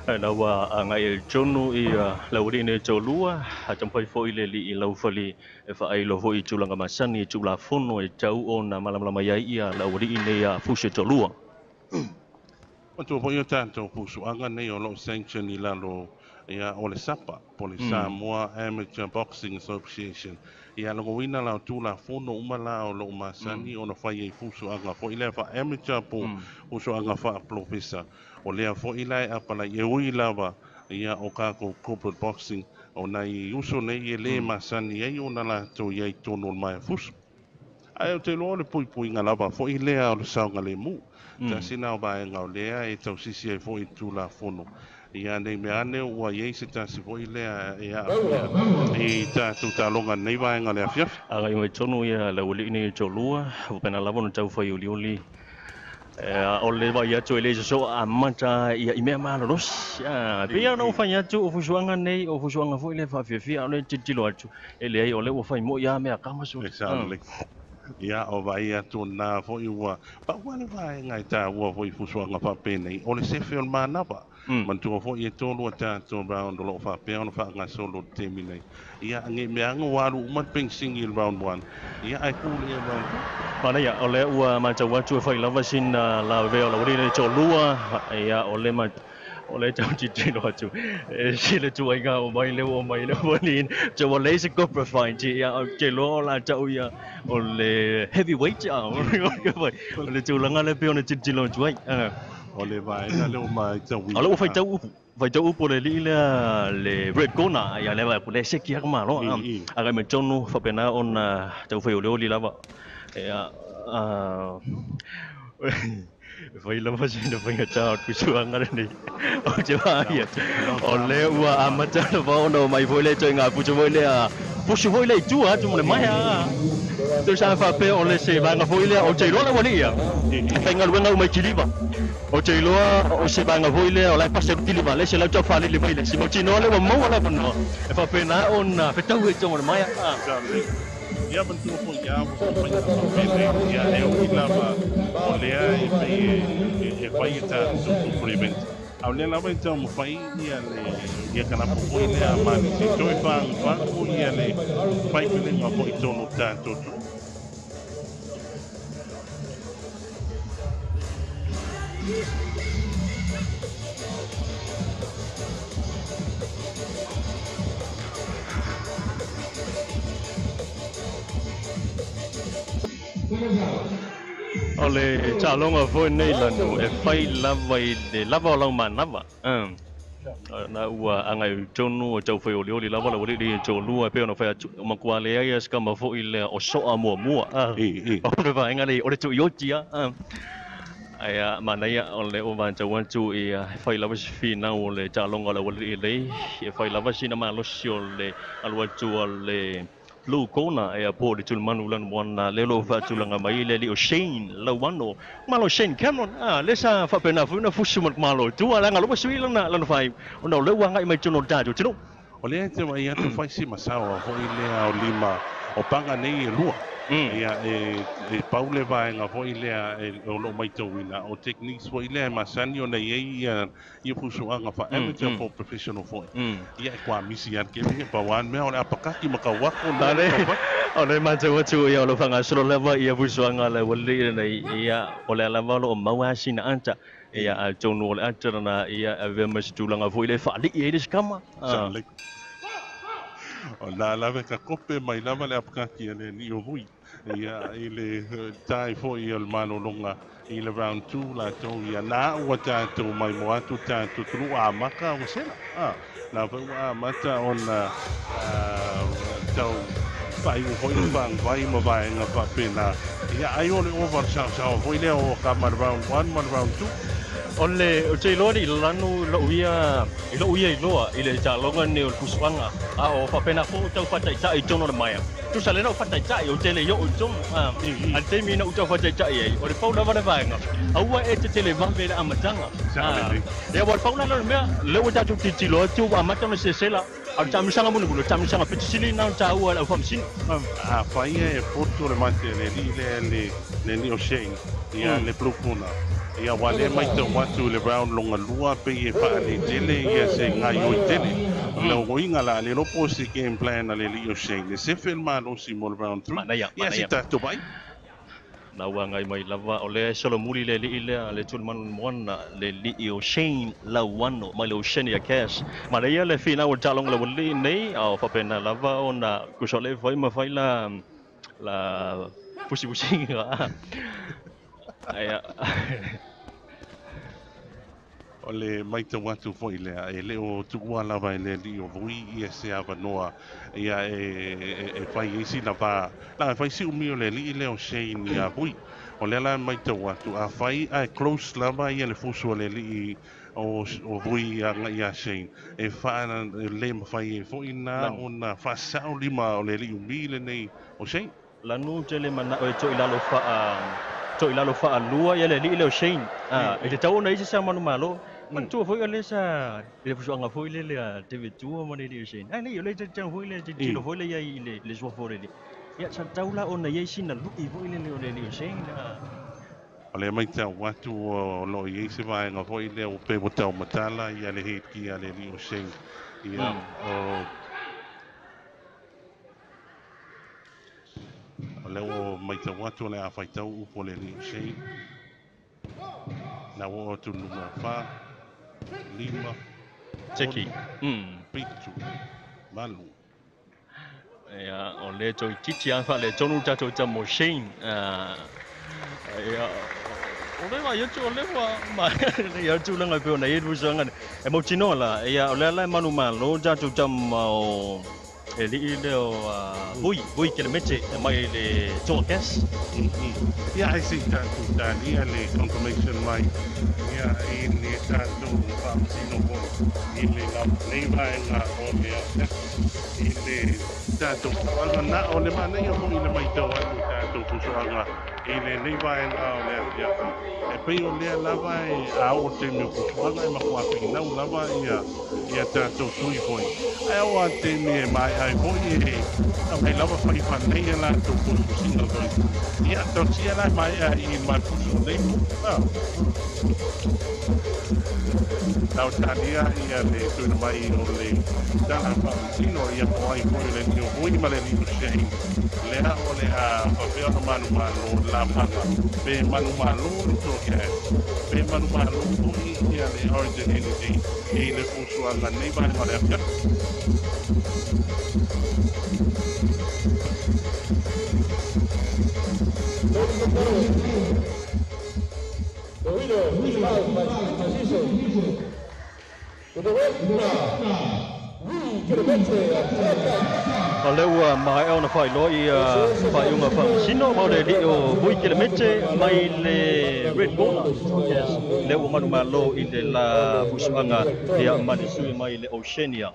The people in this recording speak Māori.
na wa ngai chonu I lauri ne cholua ha champai foi le li lau fali e fa ai lo foi chulanga masani chula fono e chau ona malam ia ia lauri ne ya fushe cholua O tō po i o tātou pusuanga nei o lo sanction I lalo ia o le sapa, po le Samoa Amateur Boxing Association. Ia longo wina lao tū la fono uma lao lo masani o na whai e pusuanga. Po i lea wha amateur po pusuanga wha professor. O lea fo I lai apala I ui lawa ia o kako corporate boxing. O nei uso nei e le masani ei o na la tō iei tono mai fusu. Ai o te loa le pui pui ngā lava, fo I lea o le saunga le mu. Ta sina o bae ngau lea e tau sisi ai fo I tū la fono. Ia nei me ane ua iei se tasi fo I lea e a I ta tu ta longa nei bae ngau lea fiafi. aga I mai tonu ia la uli ni cholua o pena lava no tau fai uli o le vai atu ele so a mata ia I mea malo nos pia no fai atu o fusuanga nei o fusuanga foi le fa fia o le titilo atu ele ai o le o fai mo ia mea kama so Exactly. Ia o vai atu na fo I ua pa ua le vai ngai ta ua fo I fusuanga pa penei o le sefe o le manapa. Mantua fo I tolu a tātou round o lo fa pea ona fa ngā solo temi nei. Ia nge me anga waru umat ping singi round 1. Ia ai kūli e round 2. Pana ia o le ua mata watu fai lava sin la veo la uri cholua ia o le ma o le tau titino atu sile tu ai ga o mai le wani so o le se copper fine ia o ke lo la tau ia o le heavyweight o le tu langa le pe ona titino tu ai o le vai na le o mai tau wi. O le fai tau upo le li le red corner ia le vai le se ki ma lo aga me tonu fa pena on tau fai o le oli lava ia Vai lama sino fai ngata ku suanga ni. O te vai. O le ua amata no va no mai voi le toi nga pu voi le a. Pu voi le tu a tu mo le mai a. Tu sa fa pe o le se va nga voi le o te lo la wali a. Fai nga luenga mai kiliva. O te lo o se va nga voi le o la pase kiliva le se la tu fa le vai le. Si mo tino le mo la no. E fa pe na on fe tau e tu mo le mai a. Ia bentuk po ia mo pele ia e o lava o lea e fai ta tu prevent au le lava então mo fai ia kana po ia man si toi fa po ia le fai pele nga po itono tanto Ole chalonga foi nei lanu e fai lava I de lava o ma lava na ua angai tonu o tau fai o leoli lava la wari I tolu pe ona fai ma kua le ai ska ma foi le o so a mua o le vai ngari o le tu yotia ai mana ia o le o van tau tu I fai lava fina o le chalonga la wari le e fai lava sina ma lo sio le alwa tu le Blue Corner e po di tul manulan wana lelo fa tulanga mai le li Oceania Lauano malo Shane Cameron le sa fa pena fu na fusu malo tu ala ngalo sui lana lana fai ona le wanga mai tuno dadu tino o le te mai atu fai si masawa ho I lea o lima o panga nei e lua ia e paule vai nga ho I lea o lo mai tawina o techniques ho I lea masani o nei ia fusu anga fa amateur for professional fo ia e kwa misi an ke me pa wan me o le apakaki makawako dale o le mata watu ia o lo fanga solo leva ia fusu anga le wali nei ia o le lava lo mawa sina anta ia a tonu o le atrana ia ave mas tulanga fo I le fa li e dis kama o la lava ka kope mai lava le apakaki le ni o hui ia I le tai fo I o mano longa I le round 2 la tau ia na ua tātou mai mo atu tātou tunu a maka o sela na vai ua mata ona tau pai o hoi bang vai mo vai nga pa pena ia ai o le over sao hoi le o ka mar round 1 mar round 2 Ole o te lori lanu lo uia I loa I le talonga ne o kuswanga o fa pena fo tau fatai tai tono le mai tu sale no fatai tai o tele yo o tom al te mina o tau fatai tai ai o le pau lava le vaenga aua e te tele vambe le amatanga e wa pau lana me le o tatu titilo tu amatanga se sela al tamu sanga bunu tamu sanga petisili na tau ala famsin fai e porto le mate le ni o sheng ia le plukuna ia wale mai te watu le round longa lua pe e whaale tele ia se ngai oi tele. Le o inga la le lopo se game plan le li o Shane. Le se fel malo si mo le round 3. Ia si tato bai. Na ngai mai lava o le solo muri le li le tul man mona le li o Shane Lauano mai le Oceania cash ma le ia le fina o talong le wali nei au fa pena lava ona kusole vai ma vai la pusi nga ai O le mai te watu foi lea, e leo tukua lava e le li o vui ia se awa noa ia e whai isi na wā. Nā, e whai si umi o le li leo Shane ia vui. O le ala mai te watu, a whai a close lava ia le fusu o le li o vui ia Shane. E whaana le ma whai e foi nā o na whasao lima o le li umi le nei o Shane. Lanu tele mana o to ilalo fa lua ia le li le Shane e te tau na isi sa manu malo man tu foi le sa le fu anga foi le TV2 mo le Shane ai le te tau foi le te tilo foi le ia le so foi le ia sa tau la ona ia sina lu i foi le Shane o le mai tau watu o lo i se vai nga foi le o pe mo tau matala ia le hit ki a le li o Shane ia o le o mai tau watu le a whai tau upo le li o Shane na o tu numero 5 lima Teki pitu malu ia o le to titi an fa le tonu tato tamo Shane ia o le wa yotu o le wa ma ia tu langa pe ona yedu sanga e mo tino la ia o le la manu malo tato tamo e li le o Vui Kelemete mai le Toa Gas ia ai si tatu tani le confirmation mai ia i le tatu whamasino po i le la neiva e ngā o le i le tatu anga na o le mana ia mo i le mai tau atu tatu kusuanga i le neiva e ngā o le ia e pei o lea lava e a o te meo kusuanga e makua pinau lava ia tatu sui foi e o a te me mai ai foi e ai lava fai whanei e la tau kususinga foi ia tau tia lai mai i mai kusu nei tau tania ia le tuina mai o le tala whamasino ia po ai foi le nio hui ma le nio Shane lea o le a whawhea no manu malo la mana pe manu malo to ke pe manu malo hui ia le origin energy i le fusuanga nei mai ma le apia o le ua mai ona fai lo i fai unga whamasino mo le li o Vui Kelemete mai le Red Bull le ua manu malo i le la fusuanga ia manisui mai le Oceania